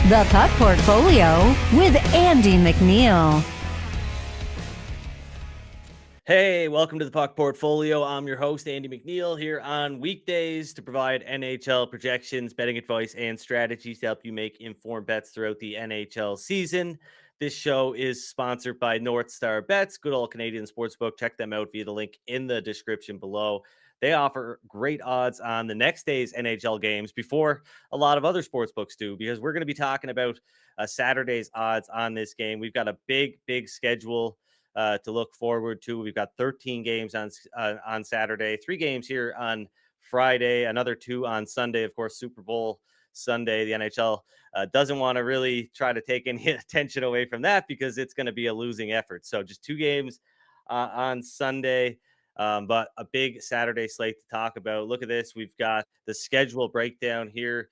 The Puck Portfolio with Andy MacNeil. Hey, welcome to the Puck Portfolio. I'm your host, Andy MacNeil, here on weekdays to provide NHL projections, betting advice, and strategies to help you make informed bets throughout the NHL season. This show is sponsored by NorthStar Bets, good old Canadian sportsbook. Check them out via the link in the description below. They offer great odds on the next day's NHL games before a lot of other sports books do, because we're going to be talking about Saturday's odds on this game. We've got a big schedule to look forward to. We've got 13 games on Saturday, 3 games here on Friday, another 2 on Sunday. Of course, Super Bowl Sunday. The NHL doesn't want to really try to take any attention away from that because it's going to be a losing effort. So just 2 games on Sunday. But a big Saturday slate to talk about. Look at this. We've got the schedule breakdown here.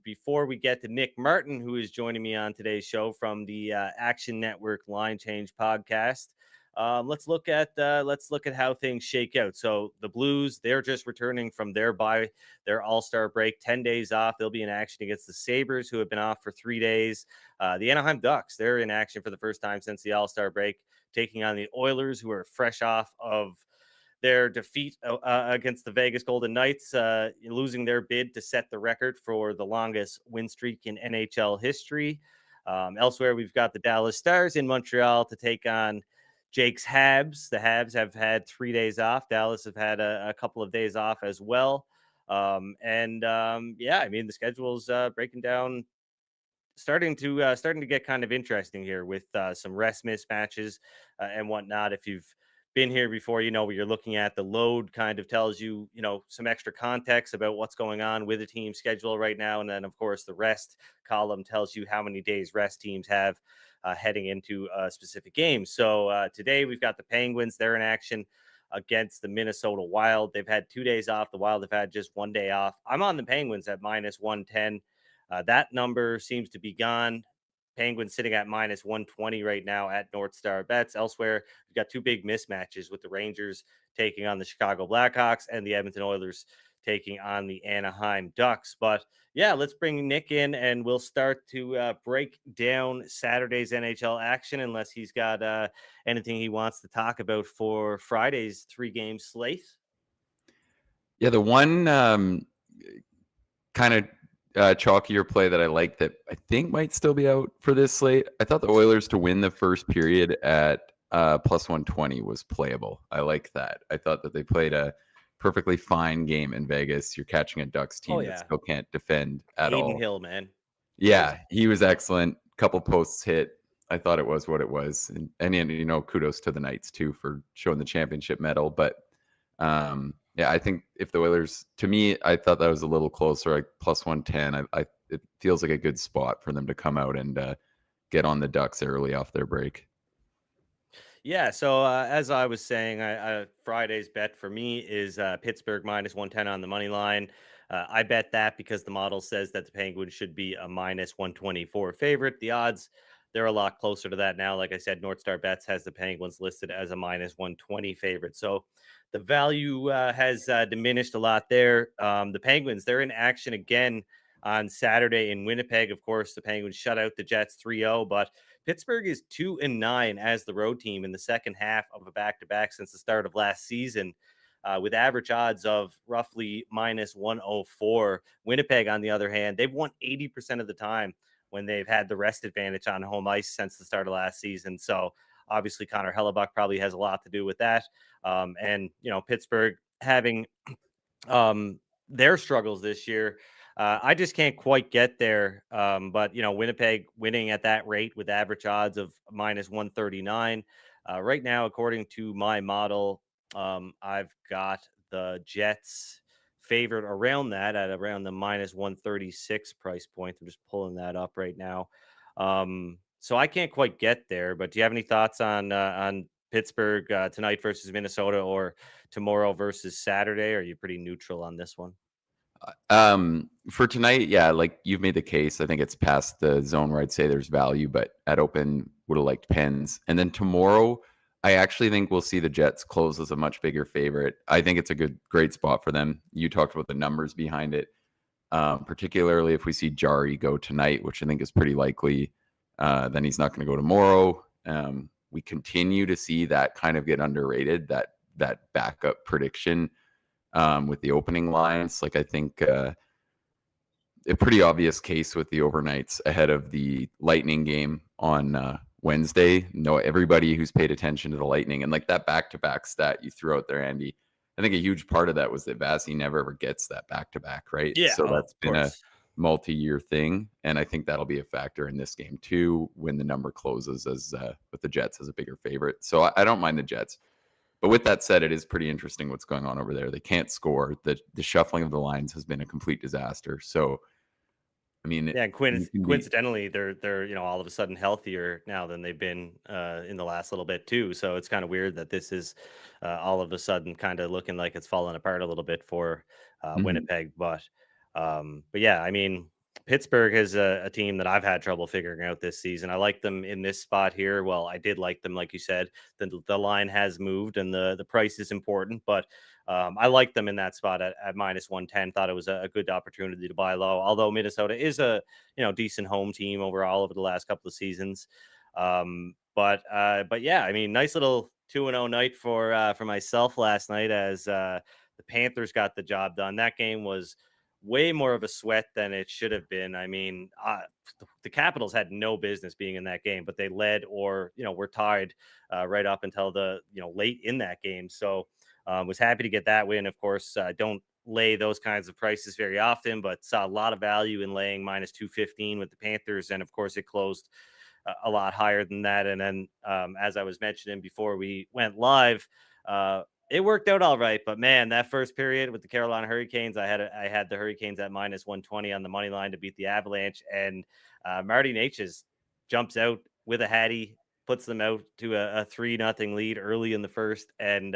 Before we get to Nick Martin, who is joining me on today's show from the Action Network Line Change podcast, let's look at how things shake out. So the Blues, they're just returning from their All-Star break, 10 days off. They'll be in action against the Sabres, who have been off for 3 days. The Anaheim Ducks, they're in action for the first time since the All-Star break, taking on the Oilers, who are fresh off of their defeat against the Vegas Golden Knights, losing their bid to set the record for the longest win streak in NHL history. Elsewhere, we've got the Dallas Stars in Montreal to take on Jake's Habs. The Habs have had 3 days off. Dallas have had a couple of days off as well. I mean, the schedule's breaking down, starting to get kind of interesting here with some rest mismatches and whatnot. If you've been here before, you know what you're looking at. The load kind of tells you, some extra context about what's going on with the team schedule right now. And then, of course, the rest column tells you how many days rest teams have heading into a specific game. So today we've got the Penguins. They're in action against the Minnesota Wild. They've had 2 days off. The Wild have had just 1 day off. I'm on the Penguins at minus 110. That number seems to be gone. Penguins sitting at minus 120 right now at NorthStar Bets. Elsewhere, we've got 2 big mismatches with the Rangers taking on the Chicago Blackhawks and the Edmonton Oilers taking on the Anaheim Ducks. But yeah, let's bring Nick in and we'll start to break down Saturday's NHL action, unless he's got anything he wants to talk about for Friday's 3-game slate. Yeah, the one kind of chalkier play that I like that I think might still be out for this slate. I thought the Oilers to win the first period at plus 120 was playable. I like that. I thought that they played a perfectly fine game in Vegas. You're catching a Ducks team that still can't defend at all. Aiden Hill, man. Yeah, he was excellent. Couple posts hit. I thought it was what it was. And kudos to the Knights too for showing the championship medal. But yeah, I think if the Oilers, to me, I thought that was a little closer, like plus 110. It feels like a good spot for them to come out and get on the Ducks early off their break. Yeah, so as I was saying, Friday's bet for me is Pittsburgh minus 110 on the money line. I bet that because the model says that the Penguins should be a minus 124 favorite. The odds, they're a lot closer to that now. Like I said, NorthStar Bets has the Penguins listed as a minus 120 favorite. So the value has diminished a lot there. The Penguins, they're in action again on Saturday in Winnipeg. Of course, the Penguins shut out the Jets 3-0, but Pittsburgh is 2-9 as the road team in the second half of a back-to-back since the start of last season, with average odds of roughly minus 104. Winnipeg, on the other hand, they've won 80% of the time when they've had the rest advantage on home ice since the start of last season. So obviously Connor Hellebuck probably has a lot to do with that. And, Pittsburgh having their struggles this year, I just can't quite get there. But, Winnipeg winning at that rate with average odds of minus 139. Right now, according to my model, I've got the Jets favored around that at around the minus 136 price point. I'm just pulling that up right now. So I can't quite get there, but do you have any thoughts on Pittsburgh tonight versus Minnesota, or tomorrow versus Saturday? Or are you pretty neutral on this one? For tonight, yeah, like you've made the case. I think it's past the zone where I'd say there's value, but at open would have liked Pens. And then tomorrow, I actually think we'll see the Jets close as a much bigger favorite. I think it's a great spot for them. You talked about the numbers behind it. particularly if we see Jari go tonight, which I think is pretty likely. Then he's not going to go tomorrow. We continue to see that kind of get underrated, that backup prediction with the opening lines. Like I think a pretty obvious case with the overnights ahead of the Lightning game on Wednesday. No, everybody who's paid attention to the Lightning and like that back-to-back stat you threw out there, Andy, I think a huge part of that was that Vasi never ever gets that back-to-back, right? Yeah, So that's of been a course. multi-year thing, and I think that'll be a factor in this game too when the number closes as with the Jets as a bigger favorite. So I don't mind the Jets. But with that said, it is pretty interesting what's going on over there. They can't score. The shuffling of the lines has been a complete disaster. So I mean, Yeah, and you can be coincidentally, they're all of a sudden healthier now than they've been in the last little bit too. So it's kind of weird that this is all of a sudden kind of looking like it's falling apart a little bit for mhm. Winnipeg. But yeah, I mean, Pittsburgh is a team that I've had trouble figuring out this season. I like them in this spot here. Well, I did like them, like you said. The line has moved and the price is important, but I like them in that spot at minus 110. Thought it was a good opportunity to buy low. Although Minnesota is a decent home team overall over the last couple of seasons. But yeah, I mean, nice little 2-0 night for myself last night as the Panthers got the job done. That game was way more of a sweat than it should have been. I mean, the Capitals had no business being in that game, but they led or were tied right up until the late in that game. So was happy to get that win. Of course, don't lay those kinds of prices very often, but saw a lot of value in laying minus 215 with the Panthers. And of course, it closed a lot higher than that. And then, as I was mentioning before we went live, it worked out all right. But man, that first period with the Carolina Hurricanes, I had the Hurricanes at minus 120 on the money line to beat the Avalanche. And Marty Natchez jumps out with a hattie, puts them out to a 3-0 lead early in the first. And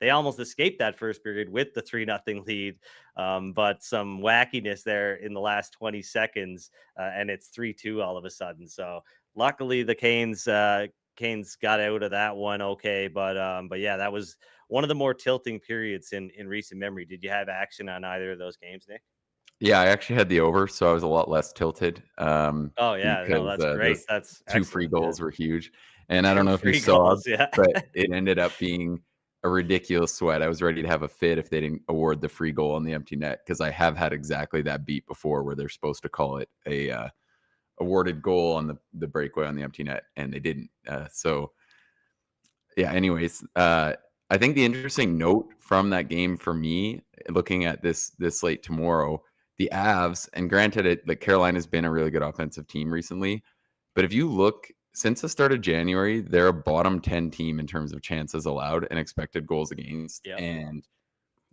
they almost escaped that first period with the 3-0 lead. But some wackiness there in the last 20 seconds. And it's 3-2 all of a sudden. So luckily the Canes got out of that one okay. But yeah, that was one of the more tilting periods in recent memory. Did you have action on either of those games, Nick? Yeah, I actually had the over, so I was a lot less tilted Oh yeah, no, because that's great. those That's two free excellent. Yeah. goals were huge. And I don't know if you Free saw, goals, yeah. but it ended up being a ridiculous sweat. I was ready to have a fit if they didn't award the free goal on the empty net because I have had exactly that beat before where they're supposed to call it a awarded goal on the breakaway on the empty net, and they didn't. So yeah, anyways, I think the interesting note from that game for me, looking at this slate tomorrow, the Avs, and granted that Carolina's been a really good offensive team recently, but if you look since the start of January, they're a bottom 10 team in terms of chances allowed and expected goals against. Yep. And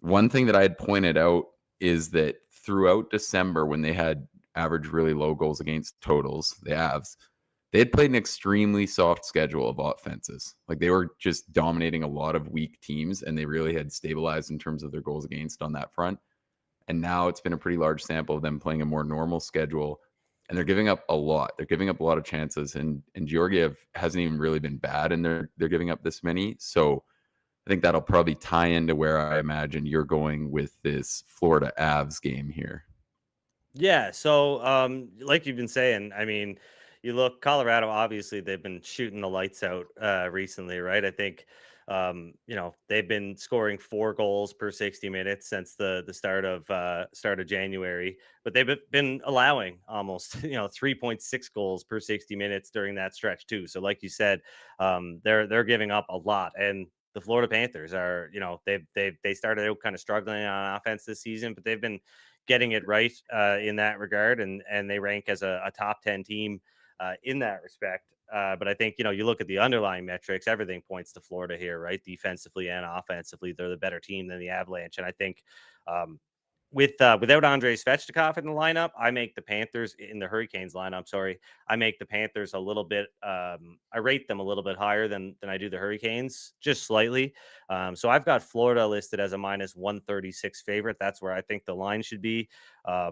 one thing that I had pointed out is that throughout December, when they had average really low goals against totals, the Avs, they had played an extremely soft schedule of offenses. Like they were just dominating a lot of weak teams, and they really had stabilized in terms of their goals against on that front. And now it's been a pretty large sample of them playing a more normal schedule, and they're giving up a lot. They're giving up a lot of chances, and Georgiev hasn't even really been bad, and they're giving up this many. So I think that'll probably tie into where I imagine you're going with this Florida Avs game here. Yeah, so like you've been saying, I mean, you look Colorado, obviously they've been shooting the lights out recently, right? I think they've been scoring 4 goals per 60 minutes since the start of January, but they've been allowing almost 3.6 goals per 60 minutes during that stretch too. So like you said, they're giving up a lot. And the Florida Panthers are, they started out kind of struggling on offense this season, but they've been getting it right in that regard, and they rank as a top 10 team in that respect. But I think you look at the underlying metrics, everything points to Florida here, right? Defensively and offensively, they're the better team than the Avalanche, and I think without Andrei Svechnikov in the lineup, I make the Panthers in the Hurricanes lineup. Sorry, I make the Panthers a little bit. I rate them a little bit higher than I do the Hurricanes, just slightly. So I've got Florida listed as a minus 136 favorite. That's where I think the line should be. A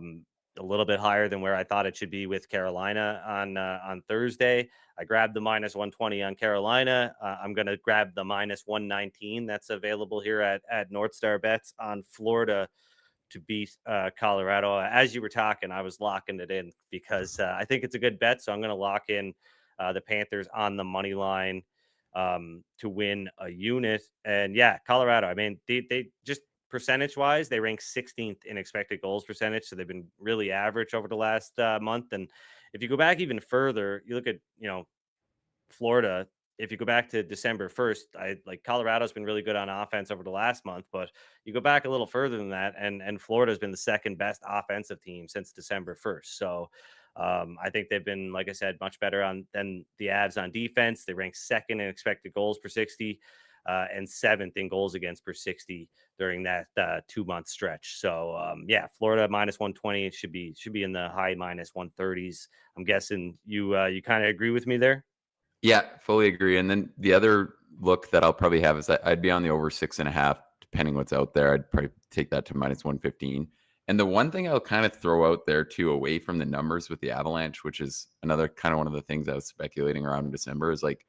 little bit higher than where I thought it should be with Carolina on Thursday. I grabbed the minus 120 on Carolina. I'm going to grab the minus 119 that's available here at NorthStar Bets on Florida to beat Colorado. As you were talking, I was locking it in because I think it's a good bet. So I'm going to lock in the Panthers on the money line to win a unit. And yeah, Colorado, I mean, they just percentage wise, they rank 16th in expected goals percentage. So they've been really average over the last month. And if you go back even further, you look at, Florida. If you go back to December 1st, Colorado's been really good on offense over the last month, but you go back a little further than that, and Florida's been the second best offensive team since December 1st. So I think they've been, like I said, much better than the Avs on defense. They rank second in expected goals per 60 and seventh in goals against per 60 during that 2-month stretch. So yeah, Florida minus 120. It should be in the high minus 130s. I'm guessing you kind of agree with me there. Yeah, fully agree. And then the other look that I'll probably have is I'd be on the over 6.5, depending what's out there. I'd probably take that to minus 115. And the one thing I'll kind of throw out there too, away from the numbers with the Avalanche, which is another kind of one of the things I was speculating around in December, is like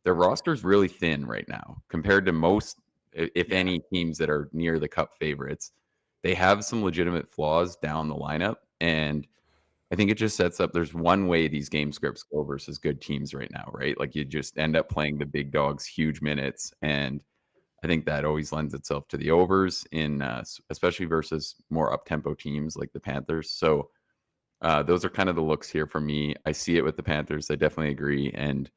their roster's really thin right now compared to most, if any, teams that are near the Cup favorites. They have some legitimate flaws down the lineup, and I think it just sets up, there's one way these game scripts go versus good teams right now, right? Like you just end up playing the big dogs huge minutes. And I think that always lends itself to the overs in, especially versus more up-tempo teams like the Panthers. So those are kind of the looks here for me. I see it with the Panthers. I definitely agree. And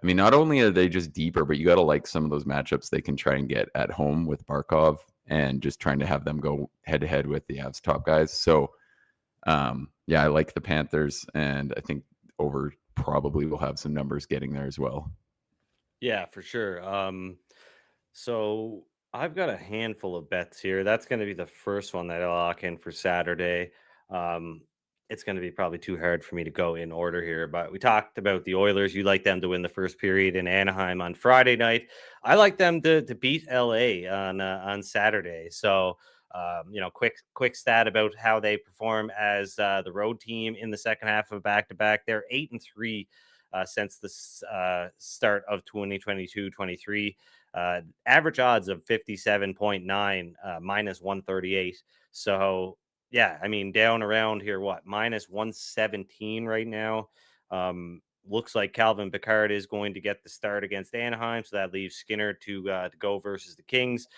I mean, not only are they just deeper, but you got to like some of those matchups they can try and get at home with Barkov and just trying to have them go head-to-head with the Avs top guys. So, yeah, I like the Panthers, and I think over probably will have some numbers getting there as well. Yeah, for sure. So I've got a handful of bets here. That's going to be the first one that I'll lock in for Saturday. It's going to be probably too hard for me to go in order here, but we talked about the Oilers. You like them to win the first period in Anaheim on Friday night. I like them to beat LA on Saturday. So quick stat about how they perform as the road team in the second half of back-to-back. They're 8-3 since the start of 2022-23. Average odds of 57.9, minus 138. So yeah, I mean, down around here, minus 117 right now. Looks like Calvin Pickard is going to get the start against Anaheim, so that leaves Skinner to go versus the Kings.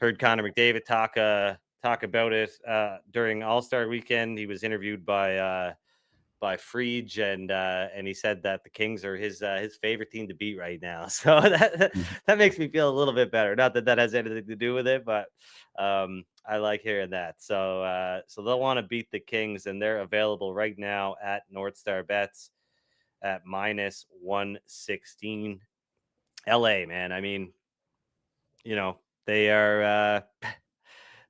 Heard Connor McDavid talk about it during All-Star weekend. He was interviewed by Frege, and he said that the Kings are his favorite team to beat right now. So that makes me feel a little bit better. Not that has anything to do with it, but I like hearing that. So they'll want to beat the Kings, and they're available right now at NorthStar Bets at minus 116. LA, man. I mean, they are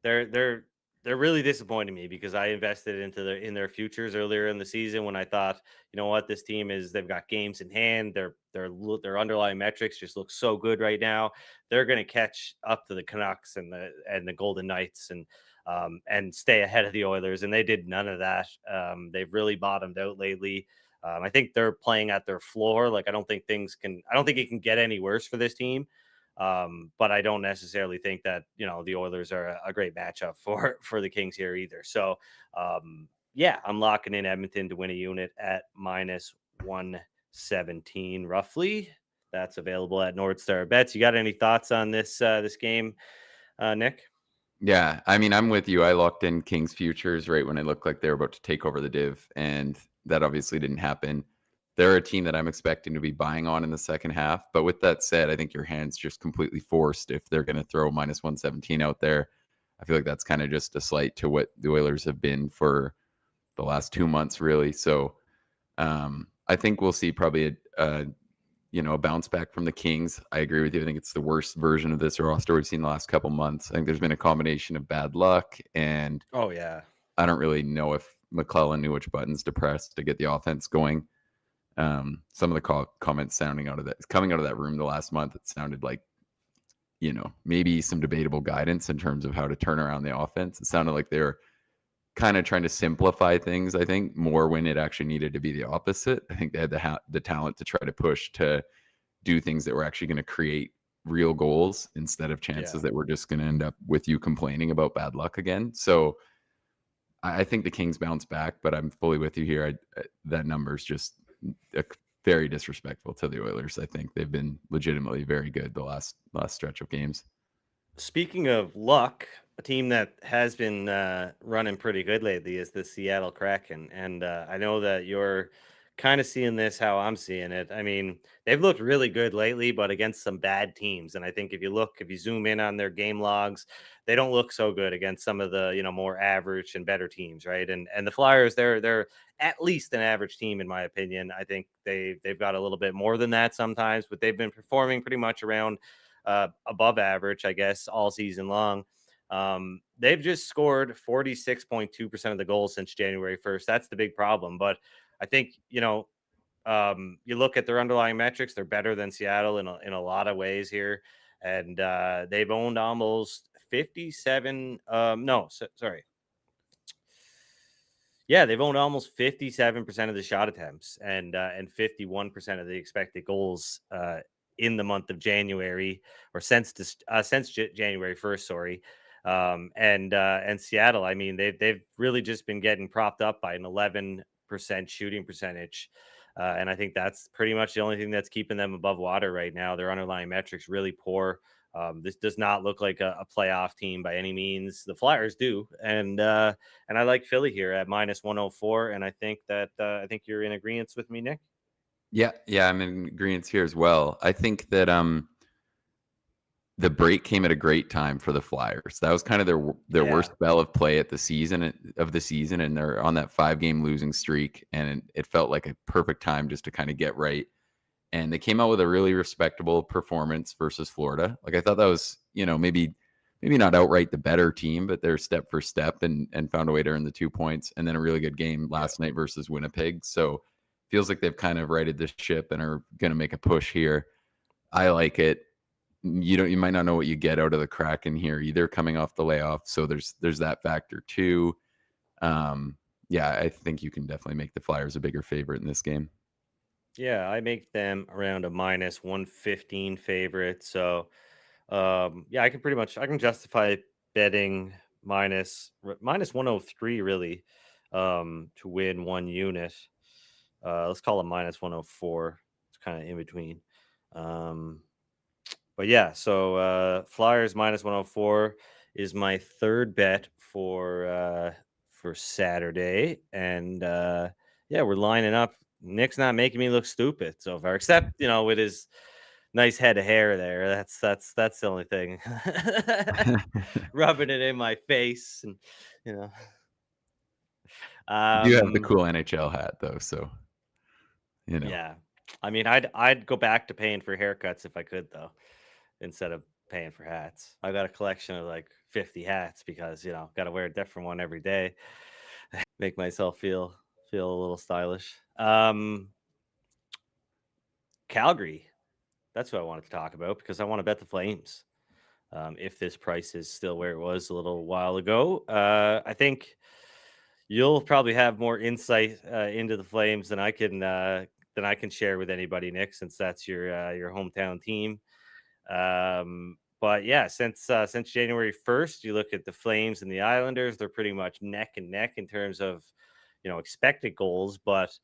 they're really disappointing me because I invested in their futures earlier in the season when I thought, you know what, this team they've got games in hand. Their underlying metrics just look so good right now. They're going to catch up to the Canucks and the Golden Knights and stay ahead of the Oilers, and they did none of that. They've really bottomed out lately. I think they're playing at their floor. Like I don't think it can get any worse for this team. But I don't necessarily think that, the Oilers are a great matchup for the Kings here either. So, yeah, I'm locking in Edmonton to win a unit at minus 117 roughly. That's available at NorthStar Bets. You got any thoughts on this game, Nick? Yeah, I mean, I'm with you. I locked in Kings futures right when it looked like they were about to take over the div, and that obviously didn't happen. They're a team that I'm expecting to be buying on in the second half. But with that said, I think your hand's just completely forced if they're going to throw minus 117 out there. I feel like that's kind of just a slight to what the Oilers have been for the last 2 months, really. So I think we'll see probably a bounce back from the Kings. I agree with you. I think it's the worst version of this roster we've seen the last couple months. I think there's been a combination of bad luck and I don't really know if McClellan knew which buttons to press to get the offense going. Some of the comments coming out of that room the last month, it sounded like, maybe some debatable guidance in terms of how to turn around the offense. It sounded like they were kind of trying to simplify things, I think, more when it actually needed to be the opposite. I think they had the talent to try to push to do things that were actually going to create real goals instead of chances that we're just going to end up with you complaining about bad luck again. So I think the Kings bounce back, but I'm fully with you here. That number is just very disrespectful to the Oilers. I think they've been legitimately very good the last stretch of games. Speaking of luck, a team that has been running pretty good lately is the Seattle Kraken. And I know that you're kind of seeing this how I'm seeing it. I mean, they've looked really good lately, but against some bad teams. And I think if you zoom in on their game logs, they don't look so good against some of the, more average and better teams, right? And the Flyers, they're at least an average team in my opinion. I think they've got a little bit more than that sometimes, but they've been performing pretty much around above average, I guess, all season long. They've just scored 46.2% of the goals since January 1st. That's the big problem. But I think, you look at their underlying metrics, they're better than Seattle in a lot of ways here. And they've owned almost 57. Sorry. Yeah, they've owned almost 57% of the shot attempts and 51% of the expected goals in the month of January, or since January 1st. Sorry, and Seattle. I mean, they've really just been getting propped up by an 11% shooting percentage. And I think that's pretty much the only thing that's keeping them above water right now. Their underlying metrics really poor. This does not look like a playoff team by any means. The Flyers do, and I like Philly here at minus 104. And I think you're in agreement with me, Nick. Yeah, I'm in agreement here as well. I think that the break came at a great time for the Flyers. That was kind of their worst spell of play of the season, and they're on that 5-game losing streak, and it felt like a perfect time just to kind of get right. And they came out with a really respectable performance versus Florida. Like, I thought that was, maybe not outright the better team, but they're step for step and found a way to earn the 2 points. And then a really good game last night versus Winnipeg. So feels like they've kind of righted the ship and are going to make a push here. I like it. You might not know what you get out of the Kraken here either, coming off the layoff. So there's that factor too. I think you can definitely make the Flyers a bigger favorite in this game. Yeah, I make them around a minus 115 favorite. So I can justify betting minus 103 really to win one unit. Let's call it minus 104. It's kind of in between. But yeah, so Flyers minus 104 is my third bet for Saturday. And we're lining up. Nick's not making me look stupid so far, except with his nice head of hair there. That's the only thing. Rubbing it in my face, and you know. You have the cool NHL hat though, so Yeah, I mean, I'd go back to paying for haircuts if I could, though, instead of paying for hats. I got a collection of like 50 hats because got to wear a different one every day. Make myself feel a little stylish. Calgary, that's what I wanted to talk about because I want to bet the Flames. If this price is still where it was a little while ago, I think you'll probably have more insight into the Flames than I can share with anybody, Nick, since that's your hometown team. But yeah, since January 1st, you look at the Flames and the Islanders, they're pretty much neck and neck in terms of expected goals, but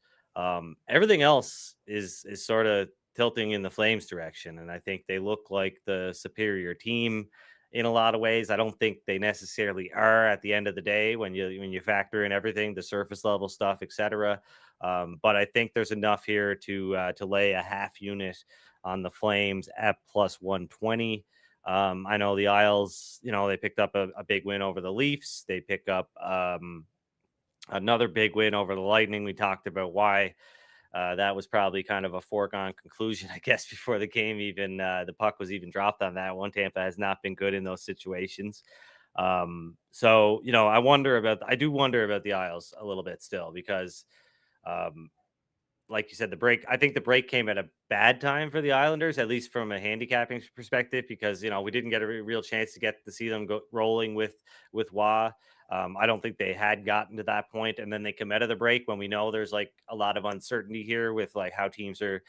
everything else is sort of tilting in the Flames direction, and I think they look like the superior team in a lot of ways. I don't think they necessarily are at the end of the day when you factor in everything, the surface level stuff, etc. But I think there's enough here to lay a half unit on the Flames at plus 120. I know the Isles, they picked up a big win over the Leafs. They pick up another big win over the Lightning. We talked about why that was probably kind of a foregone conclusion, I guess, before the game even the puck was even dropped on that one. Tampa has not been good in those situations. So I do wonder about the Isles a little bit still because like you said, I think the break came at a bad time for the Islanders, at least from a handicapping perspective, because we didn't get a real chance to see them go rolling with Wah. I don't think they had gotten to that point, and then they come out of the break when we know there's like a lot of uncertainty here with like how teams are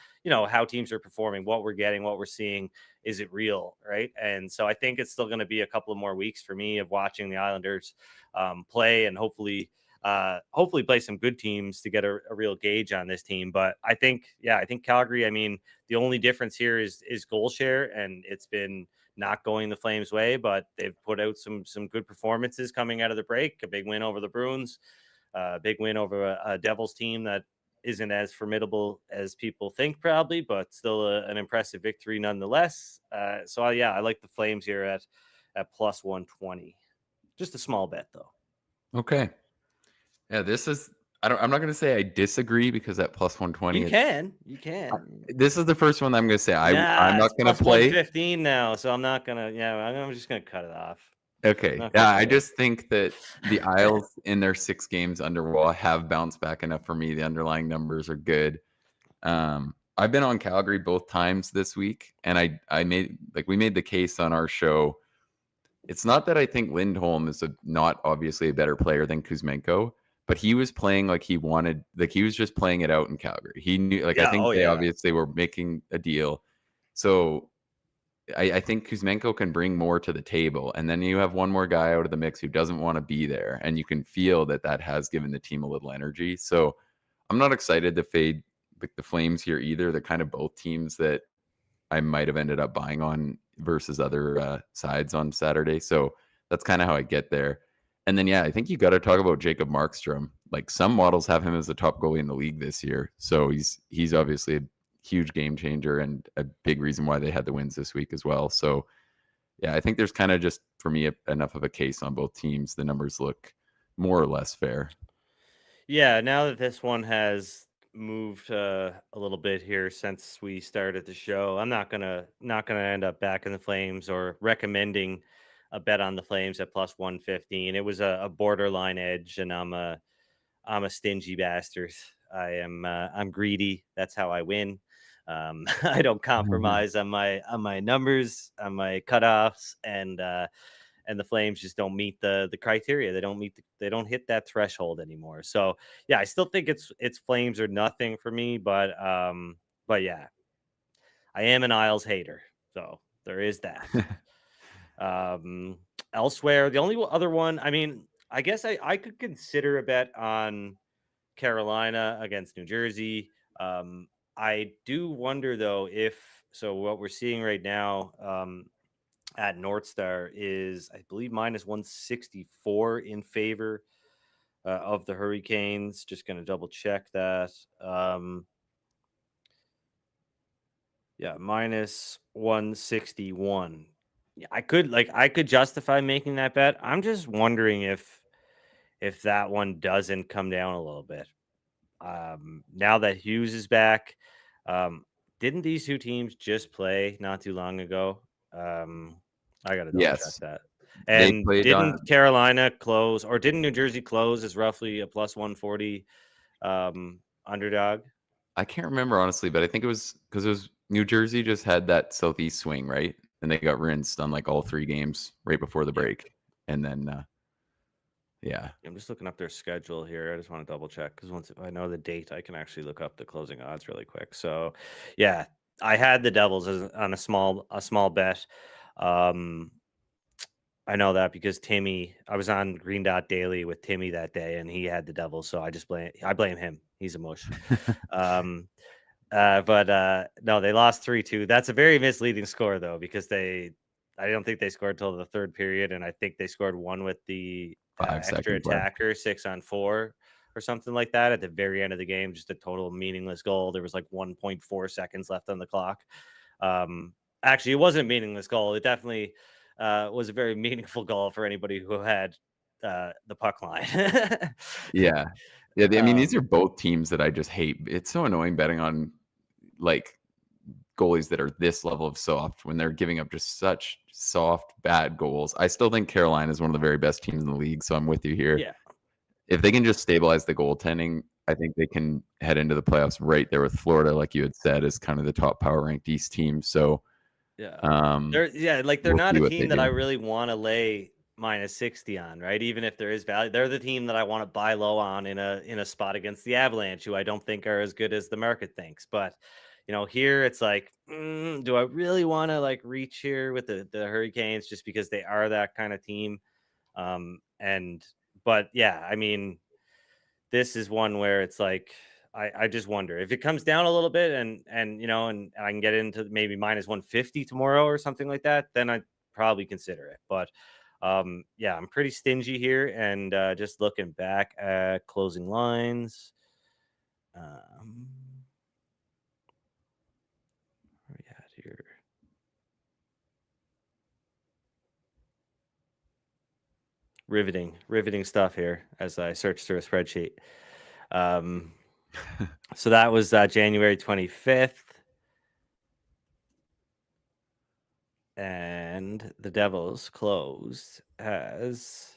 performing, what we're getting, what we're seeing is it real, right? And so I think it's still going to be a couple of more weeks for me of watching the Islanders play, and hopefully play some good teams to get a real gauge on this team. But I think Calgary, I mean, the only difference here is goal share, and it's been not going the Flames' way, but they've put out some good performances coming out of the break. A big win over the Bruins, a big win over a Devils team that isn't as formidable as people think, probably, but still an impressive victory nonetheless. I like the Flames here at plus 120. Just a small bet, though. Okay. Yeah, this is. I'm not going to say I disagree, because at plus 120, You can. This is the first one that I'm going to say I'm not It's going to plus play. 115 now, so I'm not gonna. Yeah, I'm just gonna cut it off. Okay. Yeah, I just think that the Isles in their 6 games under Wall have bounced back enough for me. The underlying numbers are good. I've been on Calgary both times this week, and we made the case on our show. It's not that I think Lindholm is not obviously a better player than Kuzmenko, but he was playing like he wanted, like he was just playing it out in Calgary. He knew, I think they obviously were making a deal. So I think Kuzmenko can bring more to the table. And then you have one more guy out of the mix who doesn't want to be there. And you can feel that has given the team a little energy. So I'm not excited to fade the Flames here either. They're kind of both teams that I might have ended up buying on versus other sides on Saturday. So that's kind of how I get there. And then, I think you got to talk about Jacob Markstrom. Like, some models have him as the top goalie in the league this year. So he's obviously a huge game changer and a big reason why they had the wins this week as well. So, I think there's kind of just, for me, enough of a case on both teams. The numbers look more or less fair. Yeah, now that this one has moved a little bit here since we started the show, I'm not gonna end up back in the Flames or recommending a bet on the Flames at plus 115. It was a borderline edge, and I'm a stingy bastard. I'm greedy. That's how I win. I don't compromise on my numbers, on my cutoffs, and the Flames just don't meet the criteria. They don't hit that threshold anymore. So I still think it's Flames or nothing for me. But yeah, I am an Isles hater, so there is that. Elsewhere, the only other one, I mean, I guess I could consider a bet on Carolina against New Jersey. I do wonder, though, so what we're seeing right now at NorthStar is, I believe, minus 164 in favor of the Hurricanes. Just going to double check that. Minus 161. I could justify making that bet. I'm just wondering if that one doesn't come down a little bit. Now that Hughes is back, didn't these two teams just play not too long ago? I got to double check that. And didn't Carolina close, or didn't New Jersey close as roughly a plus 140 underdog? I can't remember, honestly, but I think it was because it was New Jersey just had that southeast swing, right? And they got rinsed on like all 3 games right before the break. And then, I'm just looking up their schedule here. I just want to double check, because once I know the date, I can actually look up the closing odds really quick. So, I had the Devils on a small bet. I know that because I was on Green Dot Daily with Timmy that day, and he had the Devils, so I blame him. He's a mush. But no, they lost 3-2. That's a very misleading score, though, because I don't think they scored till the third period, and I think they scored one with the extra attacker, 6-on-4 or something like that at the very end of the game. Just a total meaningless goal. There was like 1.4 seconds left on the clock. Actually, it wasn't a meaningless goal. It definitely was a very meaningful goal for anybody who had the puck line. Yeah. I mean, these are both teams that I just hate. It's so annoying betting on like goalies that are this level of soft when they're giving up just such soft, bad goals. I still think Carolina is one of the very best teams in the league, so I'm with you here. Yeah. If they can just stabilize the goaltending, I think they can head into the playoffs right there with Florida, like you had said, is kind of the top power ranked East team. So they're not a team that I really want to lay minus 60 on, right? Even if there is value, they're the team that I want to buy low on in a spot against the Avalanche, who I don't think are as good as the market thinks. But here it's like, do I really want to like reach here with the Hurricanes just because they are that kind of team? But yeah, I mean, this is one where it's like, I just wonder if it comes down a little bit and and I can get into maybe minus 150 tomorrow or something like that, then I'd probably consider it. But yeah, I'm pretty stingy here, and just looking back at closing lines. Where we at here? Riveting stuff here as I search through a spreadsheet. So that was January 25th. And the Devils closed as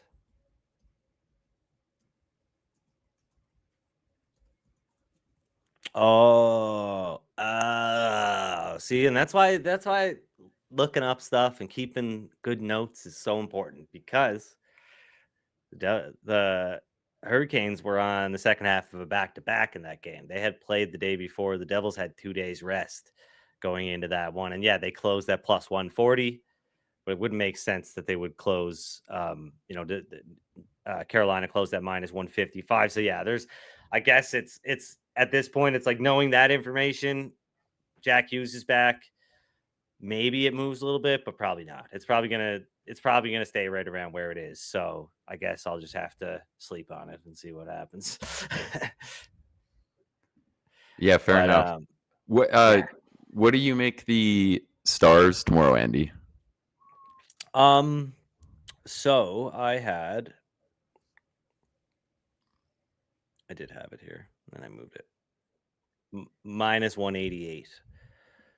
see, and that's why looking up stuff and keeping good notes is so important, because the Hurricanes were on the second half of a back-to-back in that game. They had played the day before. The Devils had 2 days rest going into that one, and yeah, they closed at plus 140. But it wouldn't make sense that they would close. Carolina closed at minus 155. So yeah, I guess it's at this point, it's like knowing that information. Jack Hughes is back. Maybe it moves a little bit, but probably not. It's probably gonna stay right around where it is. So I guess I'll just have to sleep on it and see what happens. Yeah, fair enough. What do you make the Stars tomorrow, Andy? So I did have it here, and I moved it. Minus 188.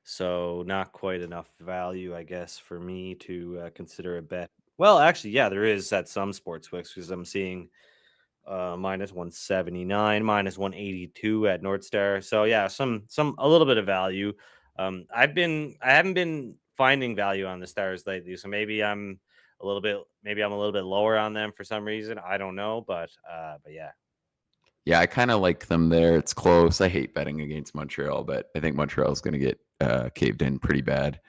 So not quite enough value, I guess, for me to consider a bet. Well, actually, yeah, there is at some sports books, because I'm seeing minus 179, minus 182 at NorthStar. So yeah, a little bit of value. I haven't been finding value on the Stars lately, so maybe I'm a little bit lower on them for some reason. I don't know, but yeah. Yeah, I kind of like them there. It's close. I hate betting against Montreal, but I think Montreal is going to get caved in pretty bad.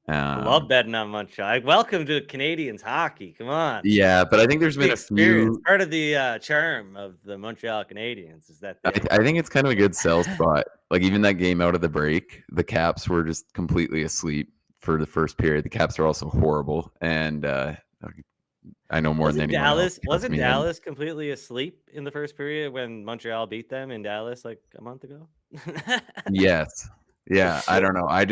Love betting on Montreal. Welcome to Canadians hockey. Come on. Yeah, but I think there's been a few. Part of the charm of the Montreal Canadiens is that I think it's kind of a good sell spot. Like even that game out of the break, the Caps were just completely asleep for the first period. The Caps are also horrible, and I know more than anyone else. Wasn't Dallas completely asleep in the first period when Montreal beat them in Dallas like a month ago? Yes. Yeah, I don't know. I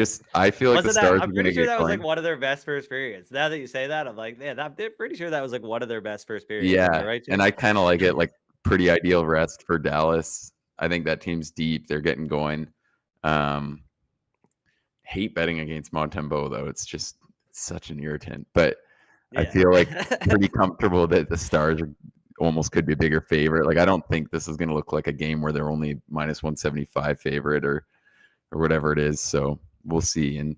feel like the Stars are going to get that was going. like one of their best first periods. Now that you say that, I'm like, man, I'm pretty sure that was like one of their best first periods. Yeah, right? And I kind of like it, like pretty ideal rest for Dallas. I think that team's deep. They're getting going. Hate betting against Montembeault, though. It's just such an irritant. But yeah. I feel like pretty comfortable that the Stars almost could be a bigger favorite. Like I don't think this is going to look like a game where they're only minus 175 favorite or whatever it is. So we'll see. And,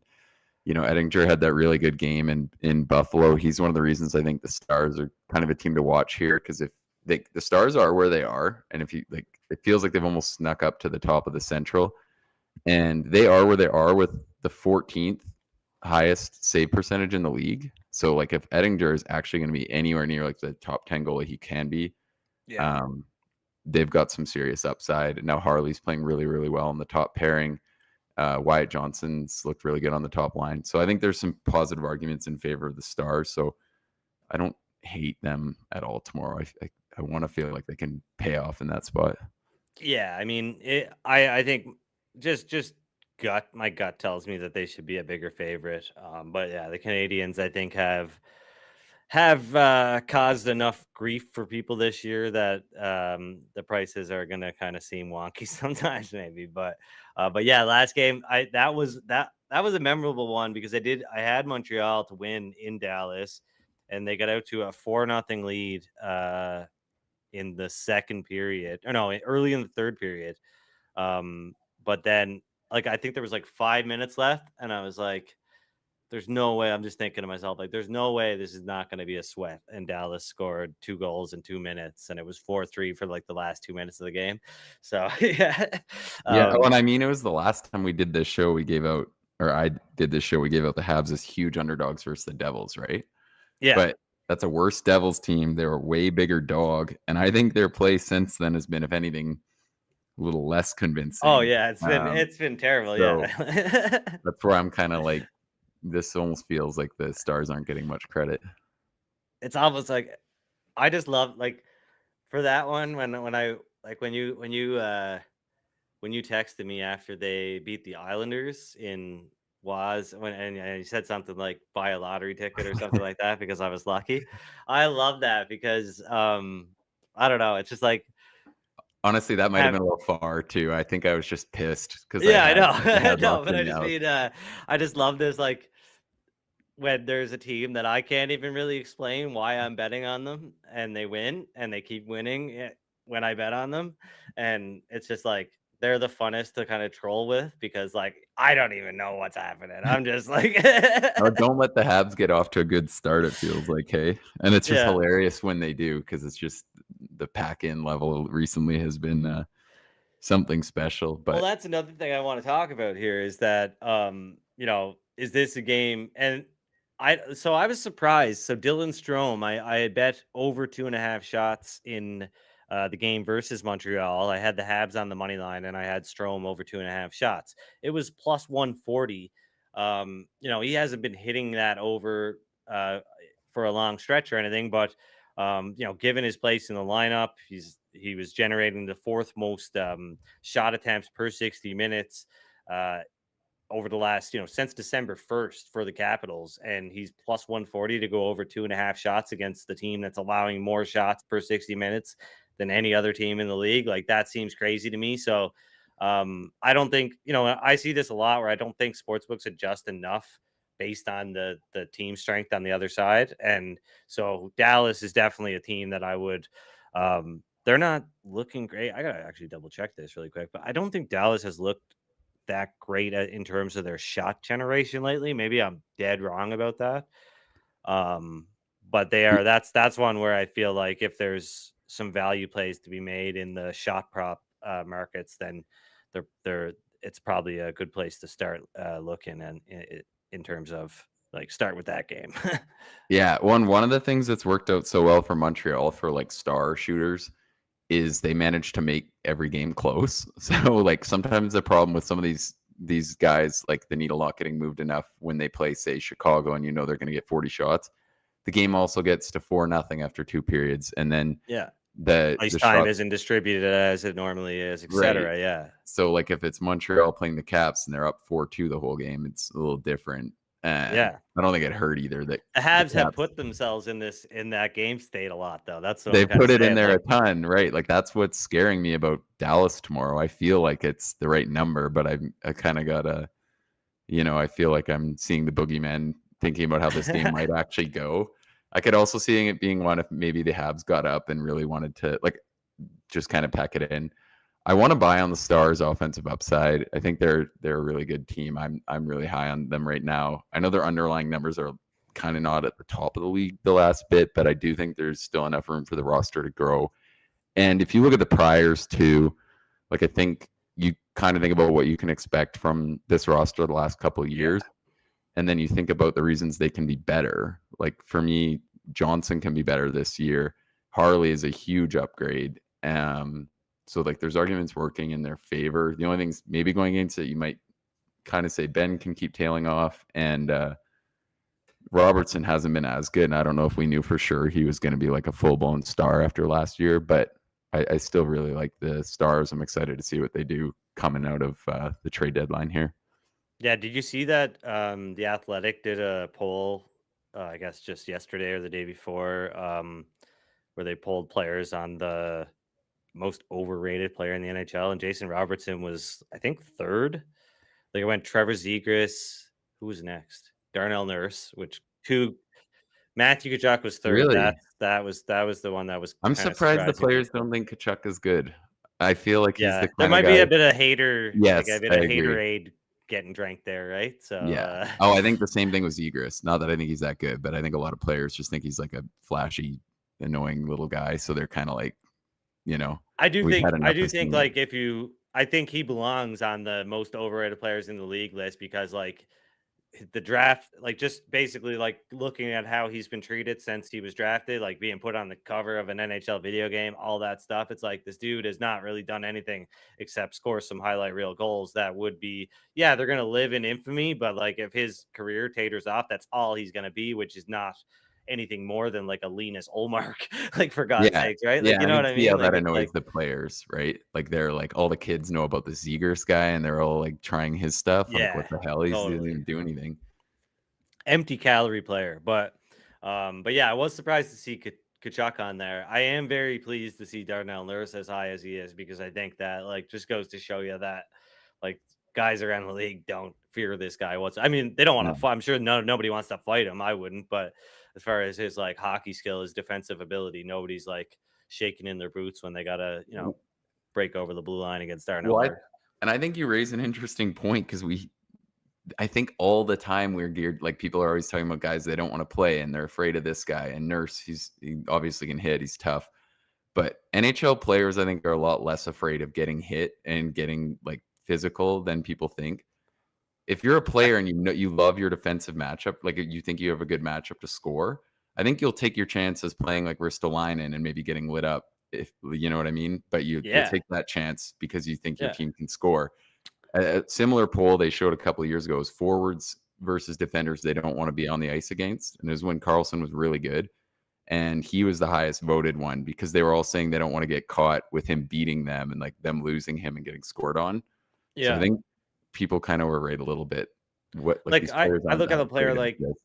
Edinger had that really good game in Buffalo. He's one of the reasons I think the Stars are kind of a team to watch here, because if the Stars are where they are, and if you like, it feels like they've almost snuck up to the top of the Central, and they are where they are with the 14th highest save percentage in the league. So like if Edinger is actually going to be anywhere near like the top 10 goalie he can be, they've got some serious upside. Now Harley's playing really, really well in the top pairing. Wyatt Johnson's looked really good on the top line. So I think there's some positive arguments in favor of the Stars. So I don't hate them at all tomorrow. I want to feel like they can pay off in that spot. Yeah, I mean, I think just my gut tells me that they should be a bigger favorite. But yeah, the Canadians, I think, have caused enough grief for people this year that the prices are going to kind of seem wonky sometimes, maybe. But yeah, last game, that was a memorable one, because I had Montreal to win in Dallas, and they got out to a 4-0 lead in the second period, or no, early in the third period. But then, like, I think there was like 5 minutes left, and I was like, there's no way. I'm just thinking to myself, like, there's no way this is not going to be a sweat. And Dallas scored 2 goals in 2 minutes, and it was 4-3 for like the last 2 minutes of the game. So yeah, Yeah, and I mean, it was the last time we did this show. We gave out, or I did this show. We gave out the Habs as huge underdogs versus the Devils, right? yeah. But that's a worse Devils team. They're a way bigger dog, and I think their play since then has been, if anything, a little less convincing. Oh yeah, it's been terrible. So yeah, that's where I'm kind of like, this almost feels like the Stars aren't getting much credit. it's almost like I just love like for that one when I like when you texted me after they beat the Islanders in and you said something like buy a lottery ticket or something like that because I was lucky. I love that because I don't know, it's just like Honestly, that might have been a little far too. I think I was just pissed because I know. I No, but I just mean I just love this like when there's a team that I can't even really explain why I'm betting on them and they win and they keep winning when I bet on them. And it's just like, they're the funnest to kind of troll with because like, I don't even know what's happening. I'm just like, No, don't let the Habs get off to a good start, it feels like, hey. And it's just hilarious when they do because it's just the pack-in level recently has been something special. But well, that's another thing I want to talk about here is that, is this a game? And I was surprised. So Dylan Strome, I had bet over 2.5 shots in the game versus Montreal. I had the Habs on the money line, and I had Strome over 2.5 shots. It was plus 140. He hasn't been hitting that over for a long stretch or anything, but given his place in the lineup, he was generating the 4th most shot attempts per 60 minutes. Over the last, since December 1st for the Capitals, and he's plus 140 to go over 2.5 shots against the team that's allowing more shots per 60 minutes than any other team in the league. Like, that seems crazy to me. So I don't think, I see this a lot where I don't think sportsbooks adjust enough based on the team strength on the other side. And so Dallas is definitely a team that I would, they're not looking great. I got to actually double check this really quick, but I don't think Dallas has looked that great in terms of their shot generation lately. Maybe I'm dead wrong about that. But that's one where I feel like if there's some value plays to be made in the shot prop markets, then it's probably a good place to start looking and in terms of like start with that game. yeah, one of the things that's worked out so well for Montreal for like star shooters is they managed to make every game close. So like sometimes the problem with some of these guys, like the needle not getting moved enough when they play, say, Chicago, and they're going to get 40 shots, the game also gets to 4-0 after 2 periods, and then the time isn't distributed as it normally is, etc. Right. Yeah. So like if it's Montreal playing the Caps and they're up 4-2 the whole game, it's a little different. And I don't think it hurt either. That the Habs have put themselves in that game state a lot, though. That's what they put it in there a ton, right? Like that's what's scaring me about Dallas tomorrow. I feel like it's the right number, but I kind of gotta, I feel like I'm seeing the boogeyman, thinking about how this game might actually go. I could also see it being one if maybe the Habs got up and really wanted to like just kind of pack it in. I want to buy on the Stars offensive upside. I think they're a really good team. I'm really high on them right now. I know their underlying numbers are kind of not at the top of the league the last bit, but I do think there's still enough room for the roster to grow. And if you look at the priors too, like I think you kind of think about what you can expect from this roster the last couple of years. And then you think about the reasons they can be better. Like for me, Johnson can be better this year. Harley is a huge upgrade. So like there's arguments working in their favor. The only things maybe going against it, you might kind of say Ben can keep tailing off, and Robertson hasn't been as good. And I don't know if we knew for sure he was going to be like a full-blown star after last year, but I still really like the Stars. I'm excited to see what they do coming out of the trade deadline here. Yeah, did you see that The Athletic did a poll, I guess just yesterday or the day before, where they polled players on the most overrated player in the NHL, and Jason Robertson was, I think, 3rd. Like it went Trevor Zegras, who was next? Darnell Nurse, Matthew Tkachuk was 3rd. Really? That was the one that was. I'm surprised the players don't think Tkachuk is good. I feel like he's the kind there might of guy, be a bit of hater, yes, like a bit of haterade getting drank there, right? So Yeah. Oh, I think the same thing with Zegras. Not that I think he's that good, but I think a lot of players just think he's like a flashy, annoying little guy. So they're kind of like, I do we've think had enough of seeing it. like I think he belongs on the most overrated players in the league list because like the draft, like just basically like looking at how he's been treated since he was drafted, like being put on the cover of an NHL video game, all that stuff. It's like this dude has not really done anything except score some highlight reel goals that would be, yeah, they're gonna live in infamy, but like if his career taters off, that's all he's gonna be, which is not anything more than like a Linus Olmark, like for God's Yeah. sakes, right? Yeah. Like you I know can what I see how mean? Like that it's annoys like the players, right? Like they're like, all the kids know about the Zegers guy and they're all like trying his stuff. I'm like, yeah, what the hell? He doesn't totally. even do anything. Empty calorie player, but yeah, I was surprised to see Kachuk on there. I am very pleased to see Darnell Nurse as high as he is because I think that like just goes to show you that like guys around the league don't fear this guy. I mean, they don't want to No. fight. I'm sure nobody wants to fight him. I wouldn't, but as far as his like hockey skill, his defensive ability, nobody's like shaking in their boots when they gotta break over the blue line against Darnell Well, Nurse. I think you raise an interesting point because I think all the time we're geared, like people are always talking about guys they don't want to play and they're afraid of this guy. And Nurse, he obviously can hit, he's tough. But NHL players, I think, are a lot less afraid of getting hit and getting like physical than people think. If you're a player and you love your defensive matchup, like you think you have a good matchup to score, I think you'll take your chances playing like Ristolainen and maybe getting lit up, if you know what I mean. But you'll Yeah, take that chance because you think your yeah, team can score. A similar poll they showed a couple of years ago is forwards versus defenders they don't want to be on the ice against. And it was when Carlson was really good. And he was the highest voted one because they were all saying they don't want to get caught with him beating them and like them losing him and getting scored on. So I yeah. think people kind of overrate a little bit what like Like these players I aren't look at that a player afraid of like this.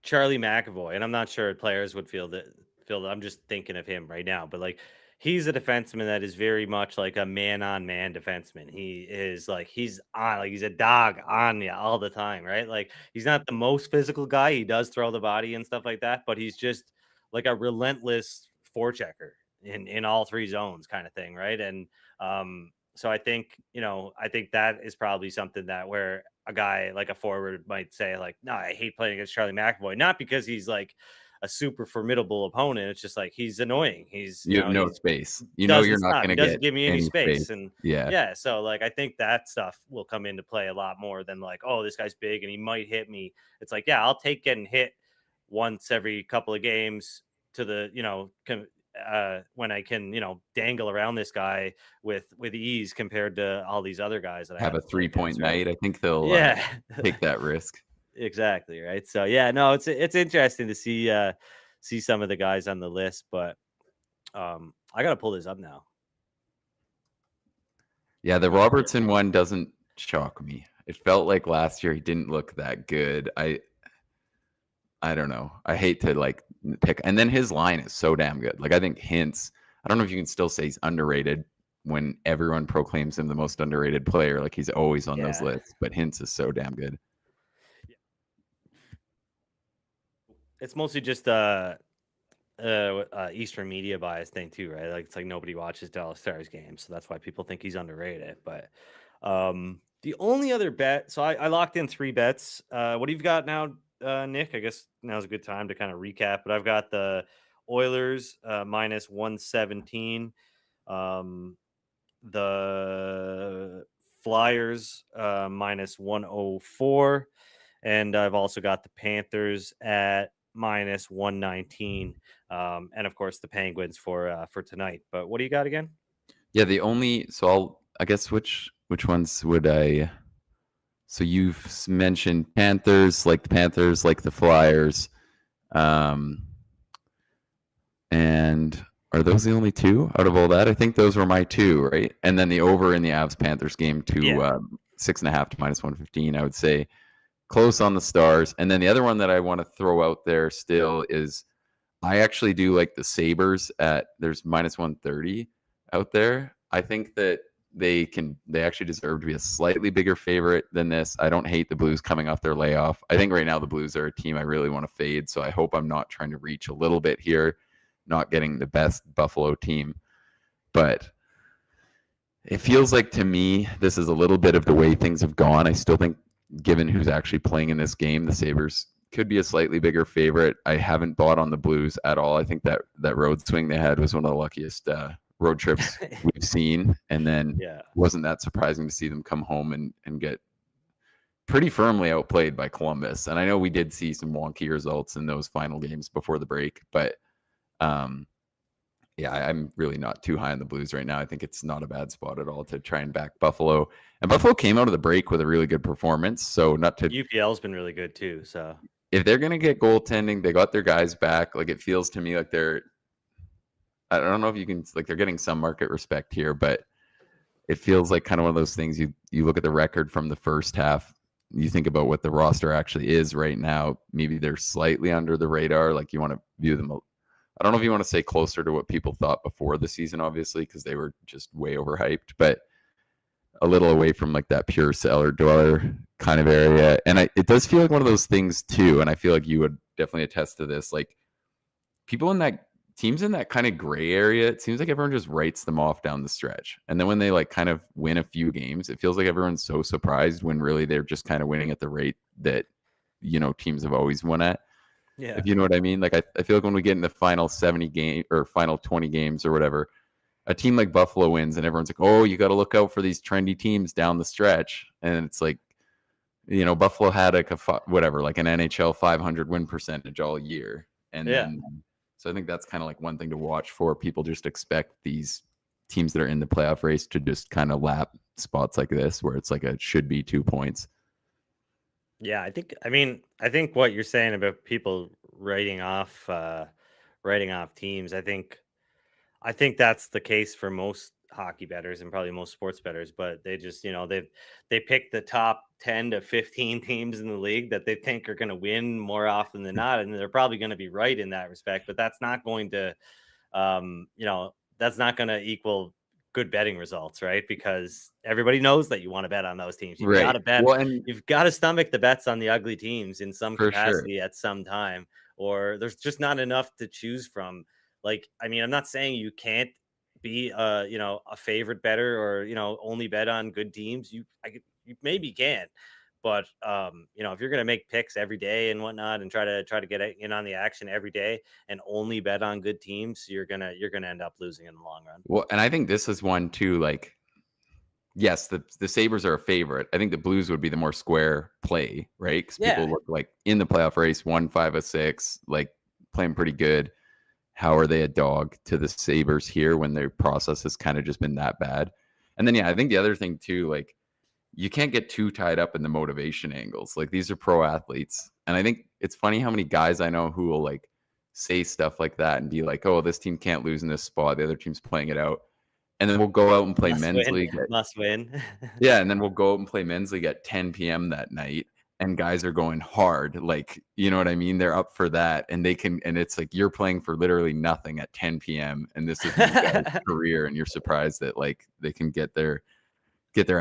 Charlie McAvoy, and I'm not sure players would feel that. I'm just thinking of him right now, but like he's a defenseman that is very much like a man-on-man defenseman. He is like he's on like he's a dog on you all the time, right? Like he's not the most physical guy. He does throw the body and stuff like that, but he's just like a relentless forechecker in all three zones kind of thing, right? And so I think, I think that is probably something that where a guy like a forward might say like, no, I hate playing against Charlie McAvoy, not because he's like a super formidable opponent. It's just like he's annoying. You have no He's space. You know you're doesn't not stop. going He to doesn't get give me any any space. space. And Yeah. yeah, so like I think that stuff will come into play a lot more than like, oh, this guy's big and he might hit me. It's like, yeah, I'll take getting hit once every couple of games to the, when I can, dangle around this guy with ease compared to all these other guys that I Have have a to play 3-point against, right? night. I think they'll Yeah. take that risk. Exactly, right? So yeah, no, it's interesting to see some of the guys on the list, but I gotta pull this up now. Yeah, the Robertson one doesn't shock me. It felt like last year he didn't look that good. I don't know. I hate to like pick, and then his line is so damn good. Like I think Hintz. I don't know if you can still say he's underrated when everyone proclaims him the most underrated player. Like he's always on those Yeah. lists, but Hintz is so damn good. It's mostly just Eastern media bias thing too, right? Like it's like nobody watches Dallas Stars games, so that's why people think he's underrated. But the only other bet, so I locked in 3 bets. What do you got now, Nick? I guess now's a good time to kind of recap. But I've got the Oilers minus 117, the Flyers minus 104, and I've also got the Panthers at minus 119, and of course the Penguins for tonight. But what do you got again? Yeah, I guess which ones would I? So you've mentioned Panthers, like the Flyers, and are those the only 2 out of all that? I think those were my 2, right? And then the over in the Avs Panthers game to 6.5 to minus 115. I would say close on the Stars. And then the other one that I want to throw out there still is I actually do like the Sabres there's minus 130 out there. I think that they actually deserve to be a slightly bigger favorite than this. I don't hate the Blues coming off their layoff. I think right now the Blues are a team I really want to fade. So I hope I'm not trying to reach a little bit here, not getting the best Buffalo team. But It feels like to me, this is a little bit of the way things have gone. I still think, given who's actually playing in this game, the Sabres could be a slightly bigger favorite. I haven't bought on the Blues at all. I think that road swing they had was one of the luckiest road trips we've seen. And then wasn't that surprising to see them come home and get pretty firmly outplayed by Columbus. And I know we did see some wonky results in those final games before the break, but I'm really not too high on the Blues right now. I think it's not a bad spot at all to try and back Buffalo. And Buffalo came out of the break with a really good performance. So not to UPL's been really good too. So if they're going to get goaltending, they got their guys back. Like it feels to me like I don't know if you can, like they're getting some market respect here, but it feels like kind of one of those things you look at the record from the first half, you think about what the roster actually is right now. Maybe they're slightly under the radar. Like you want to view them, I don't know if you want to say closer to what people thought before the season, obviously, because they were just way overhyped, but a little away from like that pure cellar dweller kind of area. And it does feel like one of those things too. And I feel like you would definitely attest to this. Like teams in that kind of gray area, it seems like everyone just writes them off down the stretch. And then when they like kind of win a few games, it feels like everyone's so surprised when really they're just kind of winning at the rate that, teams have always won at. Yeah. If you know what I mean? Like I feel like when we get in the final 70 game or final 20 games or whatever, a team like Buffalo wins and everyone's like, oh, you got to look out for these trendy teams down the stretch. And it's like, Buffalo had like like an NHL 500 win percentage all year. And then, so I think that's kind of like one thing to watch for. People just expect these teams that are in the playoff race to just kind of lap spots like this where it's like it should be 2 points. Yeah, I think what you're saying about people writing off teams, I think that's the case for most hockey bettors and probably most sports bettors, but they just, they pick the top 10 to 15 teams in the league that they think are going to win more often than not. And they're probably going to be right in that respect, but that's not going to, that's not going to equal good betting results, right? Because everybody knows that you want to bet on those teams. You've got to bet. Well, and you've got to stomach the bets on the ugly teams in some capacity sure. at some time, or there's just not enough to choose from. Like, I mean, I'm not saying you can't be a favorite better or, only bet on good teams. You maybe can, but if you're going to make picks every day and whatnot and try to get in on the action every day and only bet on good teams, you're going to end up losing in the long run. Well, and I think this is one too, like, yes, the Sabres are a favorite. I think the Blues would be the more square play, right? Because people look like in the playoff race, 1-5-6, like playing pretty good. How are they a dog to the Sabres here when their process has kind of just been that bad? And then, I think the other thing too, like, you can't get too tied up in the motivation angles. Like, these are pro athletes. And I think it's funny how many guys I know who will like say stuff like that and be like, oh, this team can't lose in this spot. The other team's playing it out. And then we'll go out and play men's league. Must win. Yeah. And then we'll go out and play men's league at 10 p.m. that night. And guys are going hard. Like, you know what I mean? They're up for that. And it's like you're playing for literally nothing at 10 p.m. And this is your career. And you're surprised that like they can get their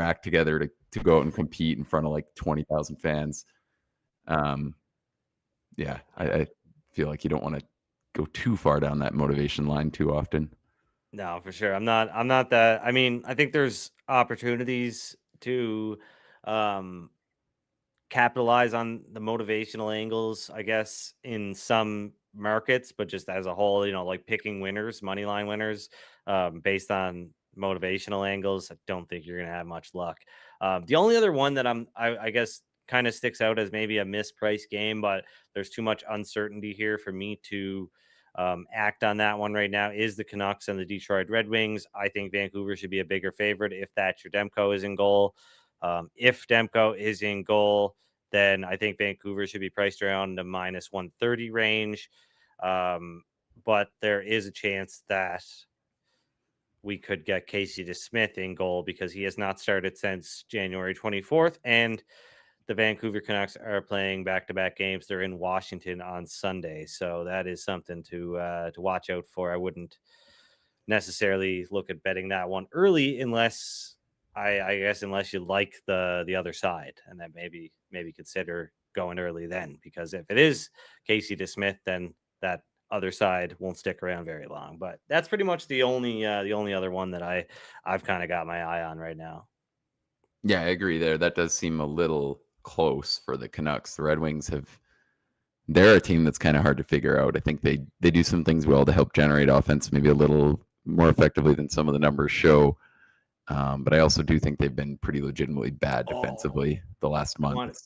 act together to go out and compete in front of like 20,000 fans. I feel like you don't want to go too far down that motivation line too often. No, for sure. I'm not that. I mean, I think there's opportunities to capitalize on the motivational angles, I guess, in some markets, but just as a whole, like picking winners, money line winners, based on motivational angles, I don't think you're going to have much luck. The only other one that I guess kind of sticks out as maybe a mispriced game, but there's too much uncertainty here for me to act on that one right now, is the Canucks and the Detroit Red Wings. I think Vancouver should be a bigger favorite if Thatcher Demko is in goal. If Demko is in goal, then I think Vancouver should be priced around the minus 130 range. But there is a chance that we could get Casey DeSmith in goal because he has not started since January 24th. And the Vancouver Canucks are playing back-to-back games. They're in Washington on Sunday. So that is something to watch out for. I wouldn't necessarily look at betting that one early unless you like the other side, and then maybe consider going early then, because if it is Casey DeSmith, then that other side won't stick around very long. But that's pretty much the only other one that I've kind of got my eye on right now. Yeah, I agree there. That does seem a little close for the Canucks. The Red Wings they're a team that's kind of hard to figure out. I think they do some things well to help generate offense, maybe a little more effectively than some of the numbers show. But I also do think they've been pretty legitimately bad defensively the last month.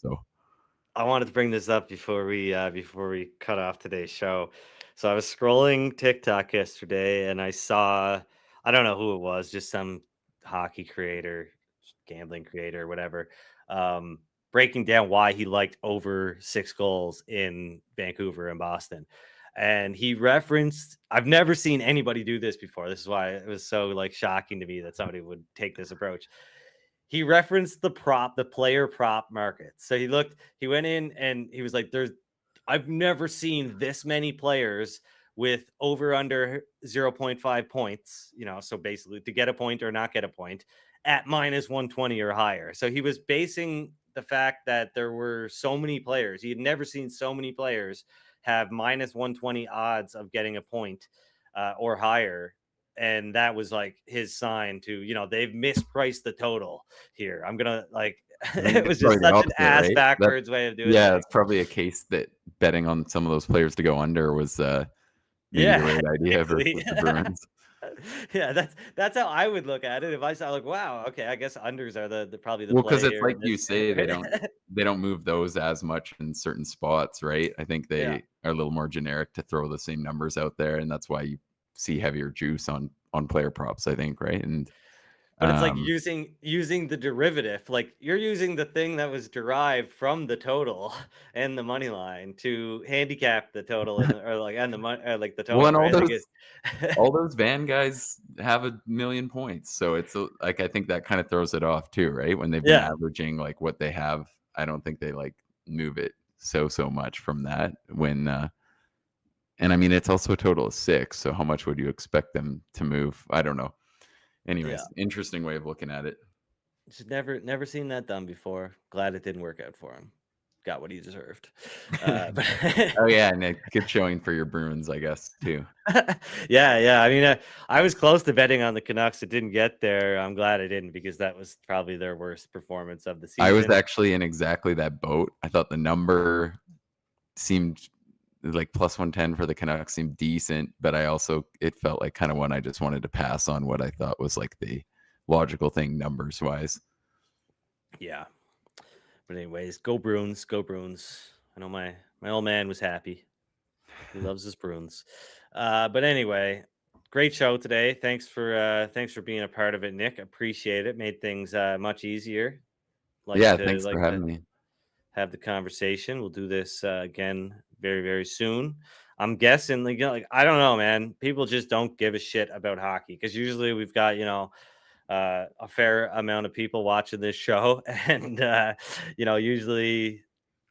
I wanted to bring this up before we cut off today's show. So I was scrolling TikTok yesterday and I saw, I don't know who it was, just some hockey creator, gambling creator, whatever, breaking down why he liked over 6 goals in Vancouver and Boston. And he referenced, I've never seen anybody do this before. This is why it was so like shocking to me that somebody would take this approach. He referenced the player prop market. So he went in and he was like, I've never seen this many players with over under 0.5 points, so basically to get a point or not get a point at minus 120 or higher. So he was basing the fact that there were so many players. He had never seen so many players have minus 120 odds of getting a point or higher. And that was like his sign to, they've mispriced the total here. I'm going to it was just such an ass backwards way of doing it. Yeah, it's probably a case that betting on some of those players to go under was maybe the right idea versus the Bruins. Yeah, that's how I would look at it. If I saw like, wow, okay, I guess unders are the probably the because it's like you say, they don't move those as much in certain spots, right? I think they are a little more generic to throw the same numbers out there, and that's why you see heavier juice on player props, I think, right? And but it's like using the derivative, like you're using the thing that was derived from the total and the money line to handicap the total and the money, like the total. Well, and right? all those van guys have 1 million points, so it's like I think that kind of throws it off too, right? When they've been averaging like what they have, I don't think they like move it so much from that when. And I mean, it's also a total of 6. So how much would you expect them to move? I don't know. Anyways, interesting way of looking at it. Just never seen that done before. Glad it didn't work out for him. Got what he deserved. But oh yeah, and a good showing for your Bruins, I guess, too. yeah. I mean, I was close to betting on the Canucks. It didn't get there. I'm glad I didn't because that was probably their worst performance of the season. I was actually in exactly that boat. I thought the number seemed like plus 110 for the Canucks seemed decent, but it felt like kind of one I just wanted to pass on what I thought was like the logical thing numbers wise. Yeah. But anyways, go Bruins, go Bruins. I know my old man was happy. He loves his Bruins. But anyway, great show today. Thanks for being a part of it, Nick. Appreciate it. Made things much easier. Thanks for having me. Have the conversation. We'll do this again very, very soon. I'm guessing, like I don't know, man. People just don't give a shit about hockey because usually we've got, a fair amount of people watching this show, and usually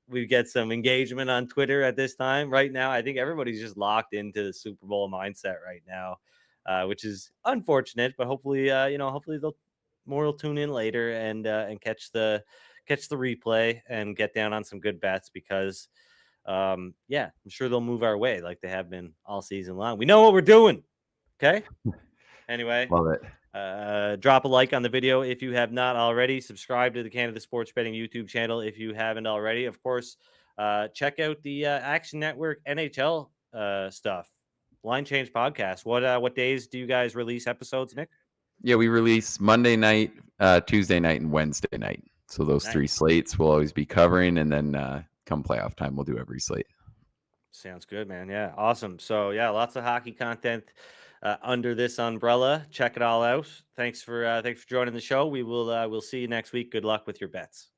we get some engagement on Twitter at this time. Right now, I think everybody's just locked into the Super Bowl mindset right now, which is unfortunate. But hopefully, hopefully more will tune in later and catch the replay and get down on some good bets because, I'm sure they'll move our way like they have been all season long. We know what we're doing. Okay. Anyway, love it. Drop a like on the video if you have not already. Subscribe to the Canada Sports Betting YouTube channel if you haven't already. Of course, check out the Action Network NHL stuff. Line Change podcast. What days do you guys release episodes, Nick? Yeah, we release Monday night, Tuesday night, and Wednesday night. So those 3 slates we'll always be covering, and then come playoff time, we'll do every slate. Sounds good, man. Yeah, awesome. So lots of hockey content under this umbrella. Check it all out. Thanks for joining the show. We'll see you next week. Good luck with your bets.